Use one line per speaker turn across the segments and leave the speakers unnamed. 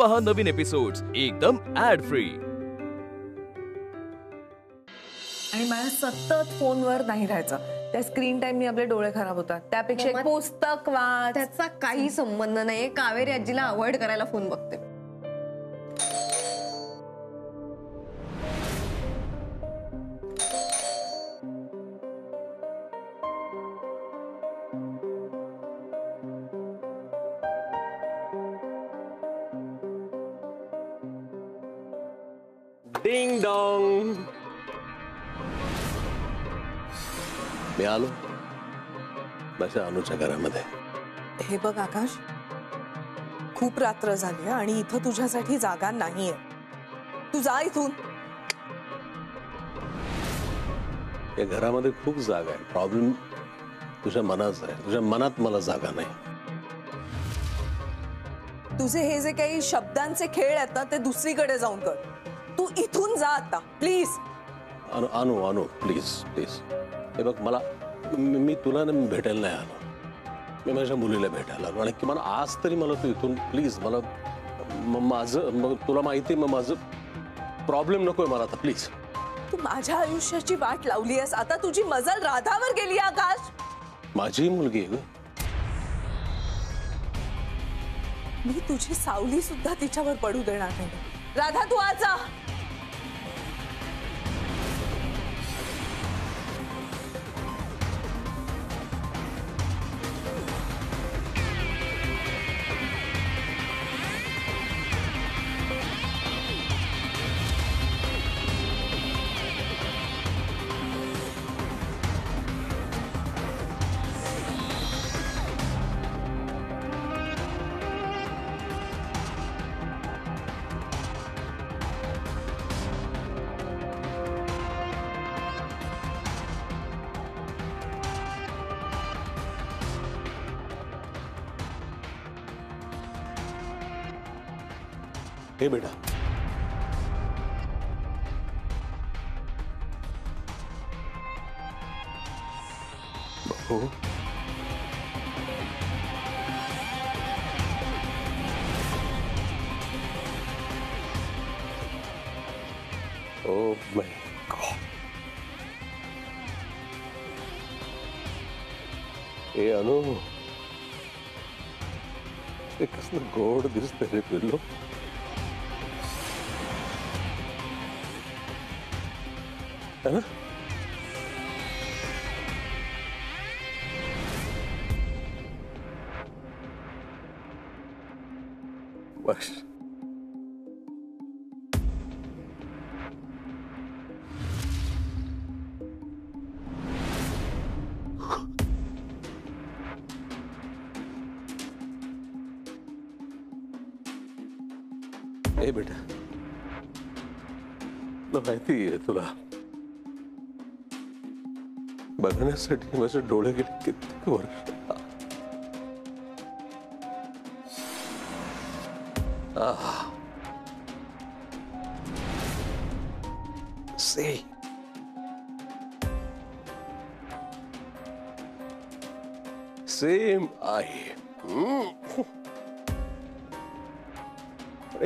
पहा नवीन एपिसोड्स एकदम add free.
आणि मला सतत फोनवर नाही राहायचं, त्या स्क्रीन टाइमनी आपले डोळे खराब होतात। त्यापेक्षा एक पुस्तक वाच।
त्याचा काही संबंध नाही। कावेरी आजीला अवॉइड करायला फोन बघते।
डिंग डोंग, मी आलो माझ्या अनुच्या घरामध्ये।
हे बघ आकाश, खूप रात्र झाली आणि इथं तुझ्यासाठी जागा नाहीये। तू जा इथून।
या घरामध्ये खूप जागा आहे, प्रॉब्लेम तुझ्या मनाचा आहे। तुझ्या मनात मला जागा नाही।
तुझे हे जे काही शब्दांचे खेळ आहेत ना, ते दुसरीकडे जाऊन कर। तू इथून जा आता प्लीज।
अनु अनु प्लीज प्लीज, हे बघ मला मी तुला भेटायला नाही आलो, मी माझ्या मुलीला भेटायला आलो। आणि किमान आज तरी मला तू इथून प्लीज, मला माझं तुला माहिती मग माझं प्रॉब्लेम नकोय मला आता प्लीज।
तू माझ्या आयुष्याची वाट लावली आहेस, आता तुझी मजल राधावर गेली आकाश।
माझी मुलगी आहे ग,
मी तुझी सावली सुद्धा तिच्यावर पडू देणार नाही। राधा तू आज जा।
हे बेटा बघू, ओ माय गॉड, ए अनु, ते कसलं गोड दिसतंय रे पिल्लू। है ना? बस ए बेटा, तुला माहिती आहे, तुला बघण्यासाठी माझे डोळे गेले कित्येक वर्ष। सेम आहे।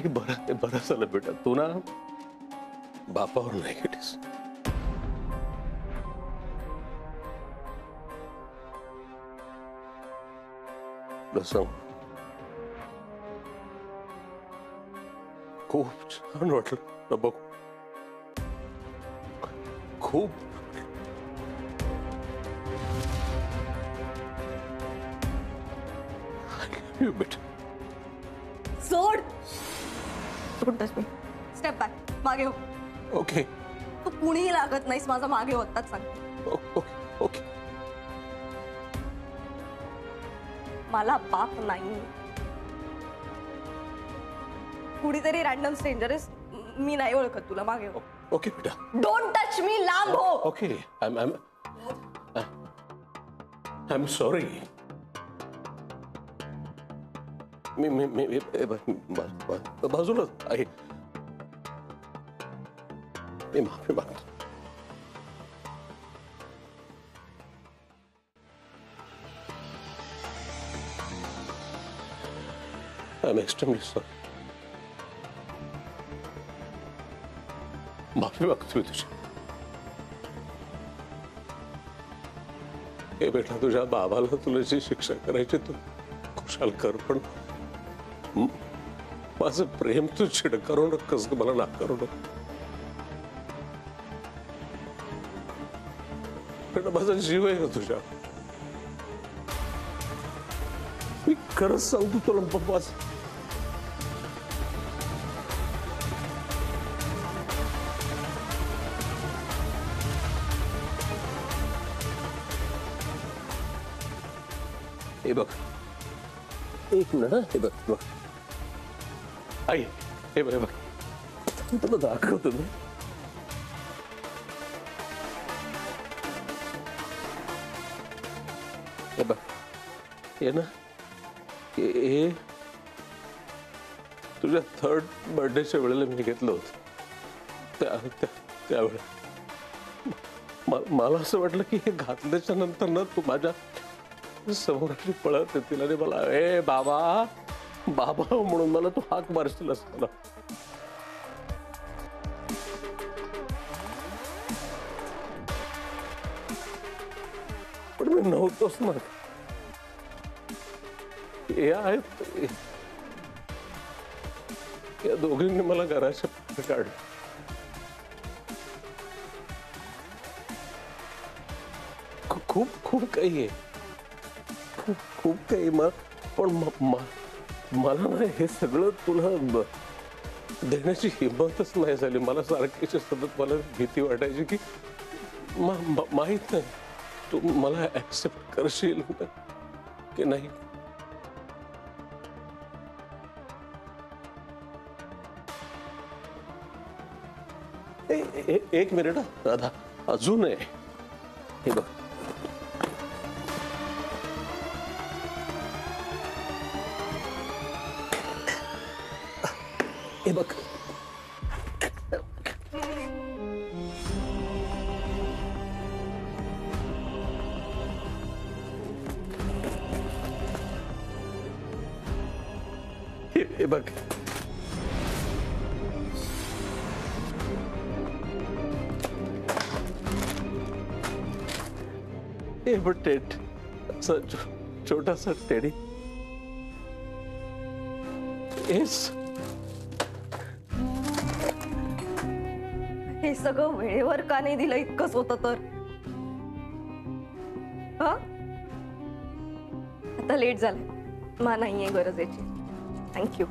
बरं झालं बेटा, तू ना बापावर नाही गेलीस। खूप छान वाटलं बघ, खूप बेटा।
सोड, don't touch me. Step back, मागे हो।
ओके,
तू कुणीही लागत नाहीस, माझा मागे होताच सांगते।
ओके ओके,
मला बाप नाही, कुणीतरी रॅन्डम स्ट्रेंजर आहेस, मी नाही ओळखत तुला, मागे हो।
ओके बेटा,
डोंट टच मी, लांब हो।
Okay, I am sorry. मी बाजूला आहे, मी माफी मागतो। I'm extremely sorry. माफी मागतोय तुझी. हे बेटा, तुझ्या बाबाला तुला जी शिक्षा करायची तू खुशाल कर, पण माझं प्रेम तू चिडकारू नकोस, मला नाकारू नको. माझा जीव आहे का तुझ्या? मी खरंच सांगतो तुला पप्पा, हे बघ, एक मिनिट, हे बघ बघ आई, हे बघ, हे बघ, मी तुला दाखवतो ना. हे बघ, हे ना, हे तुझ्या 3rd बर्थडेच्या वेळेला मी घेतलं होतं. त्यावेळेला मला असं वाटलं की हे घातल्याच्या नंतर ना तू माझ्या समोर पळत येतील आणि मला ए बाबा बाबा म्हणून मला तू हाक मारशील असं मला. पण मी नव्हतोच ना. या दोघींनी मला घराच्या बाहेर काढलं. खूप खूप काही आहे, खूप काही. पण मला ना हे सगळं तुला देण्याची हिंमतच नाही झाली. मला सारखीची सतत मला भीती वाटायची की माहित नाही तू मला ऍक्सेप्ट करशील की नाही. एक मिनिट राधा, अजून आहे. हे बघ, हे बघ, हे बघ, हे बटेट छोटासा टेडी.
हे सगळं वेळेवर का नाही दिलं इतकंच होतं तर. हा, आता लेट झालं, मला नाहीये गरज याची. थँक्यू.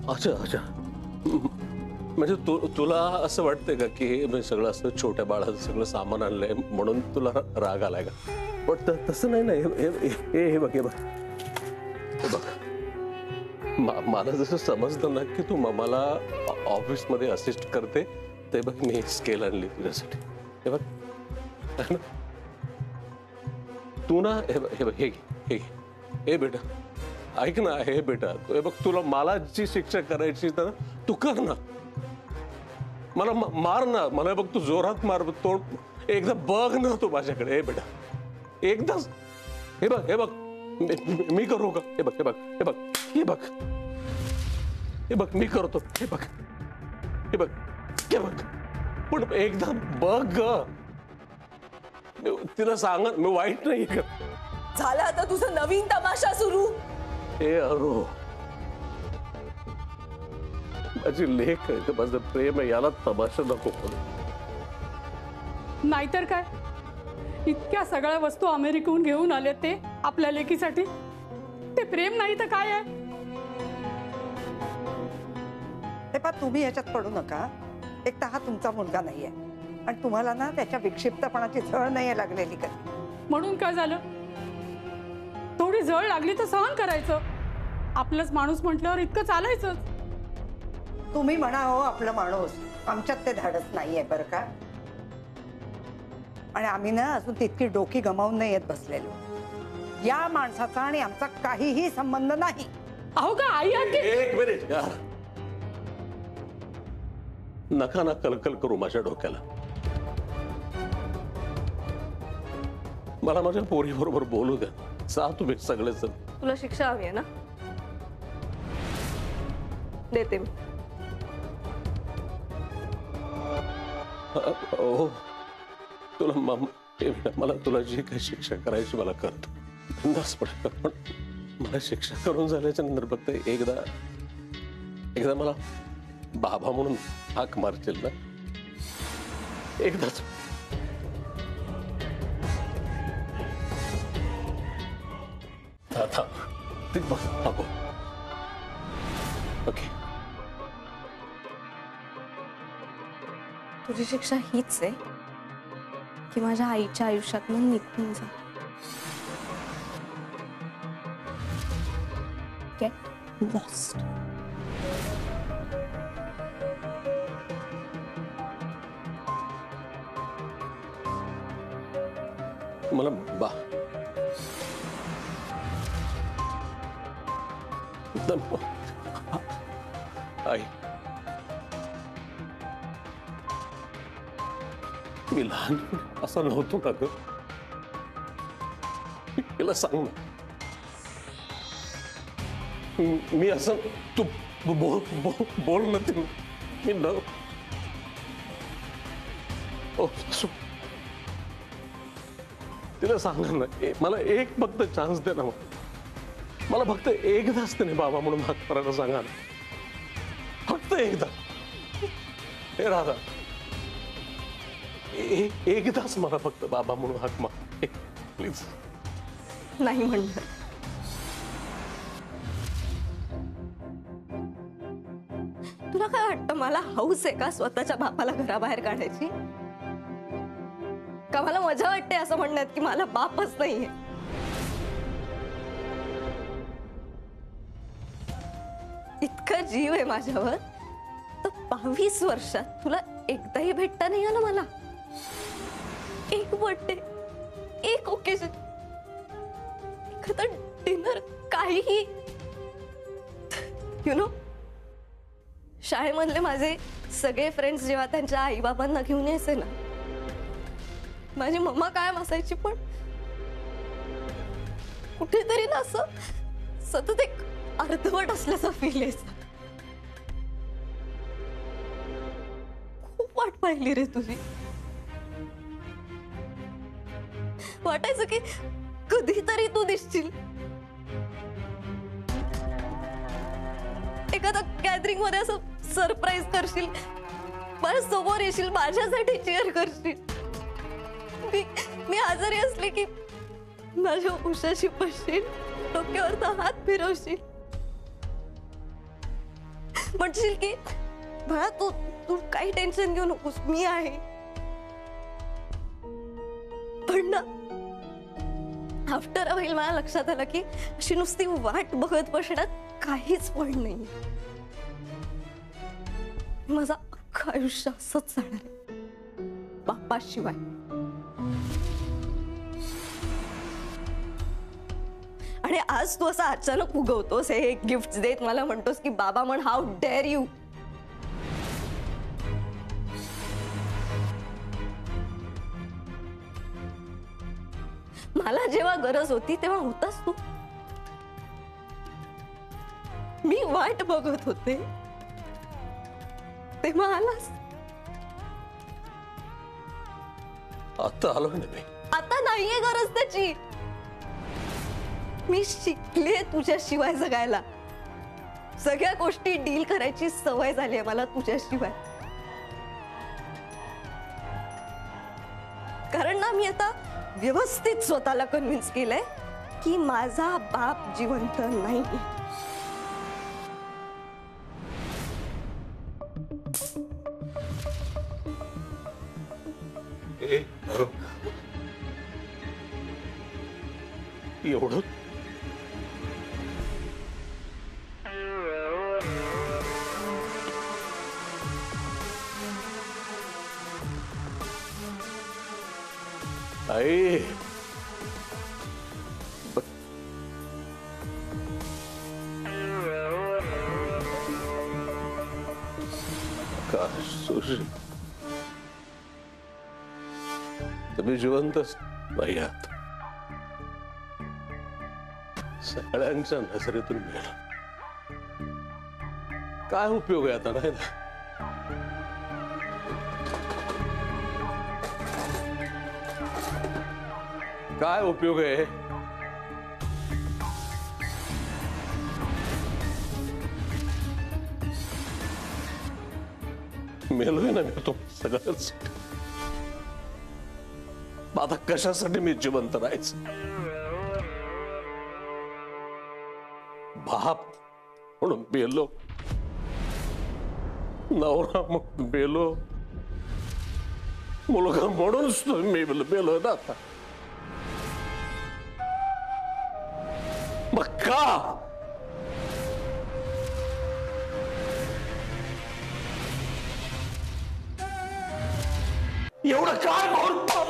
अच्छा अच्छा, म्हणजे तुला असं वाटतंय का की हे सगळं असं छोट्या बाळाचं सगळं सामान आणलंय म्हणून तुला राग आलाय का? पण तसं नाही ना. हे बघ, हे बघ, हे बघ, मला जसं समजलं ना की तू मला ऑफिसमध्ये असिस्ट करते, ते बघ मी स्केल आणली तुझ्यासाठी. हे बघ तू ना, हे बघ, हे घे, हे बेटा ऐक ना, हे बेटा हे बघ, तुला मला जी शिक्षा करायची तर तू कर ना. मला मार ना, मला बघ तू जोरात मार, तोंड एकदा बघ ना तू माझ्याकडे. हे बेटा एकदाच, हे बघ, हे बघ, मी करू का? हे बघ, हे बघ, हे बघ, हे बघ, हे बघ, मी करतो. हे बघ, हे बघ, हे बघ, पण एकदा बघ. तिला सांग, मी वाईट नाही का?
झालं आता तुझं नवीन तमाशा सुरू.
हे अरो, माझी लेख आहे, माझं प्रेम आहे, याला तमाशा नको.
नाहीतर काय, इतक्या सगळ्या वस्तू अमेरिकेहून घेऊन आले ते आपल्या लेकीसाठी. ते प्रेम नाही तर काय आहे?
ते पा तुम्ही याच्यात पडू नका. एक तर हा तुमचा मुलगा नाहीये आणि तुम्हाला ना त्याच्या विक्षिप्तपणाची झळ नाही लागलेली कधी.
म्हणून काय झालं? थोडी जळ लागली तर सहन करायचं. आपलंच माणूस म्हटल्यावर इतकं चालायचंच.
तुम्ही म्हणा हो आपलं माणूस, आमच्यात ते धाडस नाहीये बरं का. आणि आम्ही ना अजून तितकी डोकी गमावून नाही येत बसलेलो. या माणसाचा आणि आमचा काहीही संबंध नाही.
अहो का आई आणखी?
एक मिनिट यार, नका ना कलकल करू माझ्या डोक्याला. मला माझ्या पोरी बरोबर बोलू द्या. जा तुम्ही सगळेच.
तुला शिक्षा हवी आहे ना? देते मी.
हो तुला मला तुला जी काही शिक्षा करायची मला करतो बिंदास पडेल, पण मला शिक्षा करून झाल्याच्या नंतर फक्त एकदा मला बाबा म्हणून हाक मारशील ना, एकदाच. ओके.
तुझी शिक्षा हीच आहे की माझ्या आईच्या आयुष्यातून निघून जा. Get lost.
मला आई, मी लहान असं नव्हतो का ग? तिला सांग ना. मी असं तू बोल ना ते मी न तिला सांग ना, मला एक फक्त चान्स दे ना. मला फक्त एकदाच त्याने बाबा म्हणून हाक मारायला सांगा ना, फक्त एकदा. हे राधा, एकदाच मला फक्त बाबा म्हणून हाक मार प्लीज.
नाही म्हणणार. तुला काय वाटतं मला हौस आहे का स्वतःच्या बापाला घराबाहेर काढायची? का मला मजा वाटते असं म्हणण्यात की मला बापच नाहीये? इतका जीव आहे माझ्यावर तर 22 वर्षात तुला एकदाही भेटता नाही आलं मला. एक बर्थडे, एक ओकेजन, एखादं डिनर, काहीही. यु नो, शाळेमधले माझे सगळे फ्रेंड्स जेव्हा त्यांच्या आई बाबांना घेऊन यायचे ना, माझी मम्मा कायम असायची, पण कुठेतरी ना असं सतत एक अर्धवट असल्याचा फील यायचा. खूप वाट पाहिली रे तुझी. वाटायचं की कधीतरी तू दिसशील. एखादा गॅदरिंग मध्ये असं सरप्राईज करशील, माझ्या समोर येशील, माझ्यासाठी चेअर करशील. मी आजारी असले की माझ्या उशाशी बसशील, डोक्यावरचा हात फिरवशील, म्हणशील की बाळा तू काही टेन्शन घेऊ नकोस, मी आहे. पण ना आफ्टर अ व्हाईल मला लक्षात आलं की अशी नुसती वाट बघत बसण्यात काहीच पण नाही. माझं अख्खं आयुष्य असंच जाणार आहे बाप्पाशिवाय. आणि आज तू असं अचानक उगवतोस, हे गिफ्ट देत मला म्हणतोस की बाबा म्हण. How dare you. मला जेव्हा गरज होती तेव्हा होतास तू. मी वाट बघत होते तेव्हा आलास.
आता आलो ना मी.
आता नाहीये गरज त्याची. मी शिकले तुझ्याशिवाय जगायला. सगळ्या गोष्टी डील करायची सवय झाली आहे मला तुझ्याशिवाय. कारण ना मी आता व्यवस्थित स्वतःला कन्व्हिन्स केलंय की माझा बाप जिवंत नाही.
एवढं आई सुशी तुम्ही जिवंतच नाही आहात. सगळ्यांच्या नजरेतून गेला. काय उपयोग आहे आता नाही ना? काय उपयोग आहे? मेलोय ना मी तो सगळंच. आता कशासाठी मी जिवंत राहायचं? बाप म्हणून मेलो, नवरा म्हणून मेलो, मुलगा म्हणूनच मी मेलो ना आता. मग का? एवढं काय बोलतो?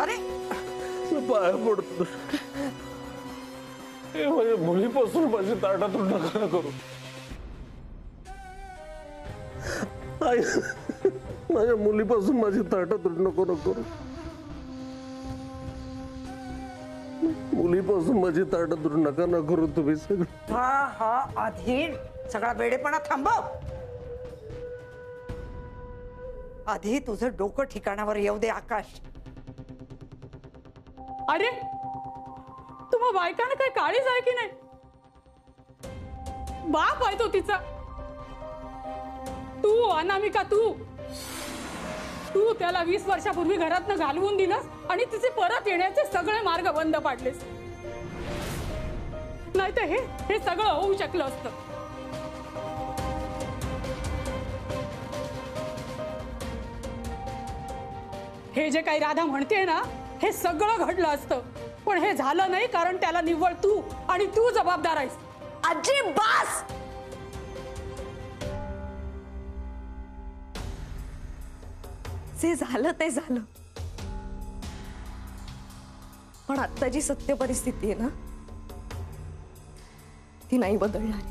अरे
पाया पडतो. माझ्या मुलीपासून माझी ताटातून नका करू. माझ्या मुलीपासून माझी ताटातून नको करू. मुलीपासून माझी ताटातून नका न करू तुम्ही सगळं.
हा आधी सगळा वेडेपणा थांबव. आधी तुझं डोकं ठिकाणावर येऊ दे आकाश.
अरे तुम्हा बायकांना काय काळीज आहे की नाही? बाप आहे तो तिचा. तू अनामिका, तू त्याला 20 वर्षापूर्वी घरातनं घालवून दिलंस आणि तिचे परत येण्याचे सगळे मार्ग बंद पाडलेस. नाही तर हे सगळं होऊ शकलं असतं. हे जे काही राधा म्हणते ना, हे सगळं घडलं असतं, पण हे झालं नाही कारण त्याला निव्वळ तू आणि तू जबाबदार आहेस.
आजी बास. जे झालं ते झालं, पण आता जी सत्य परिस्थिती आहे ना, ती नाही बदलणार.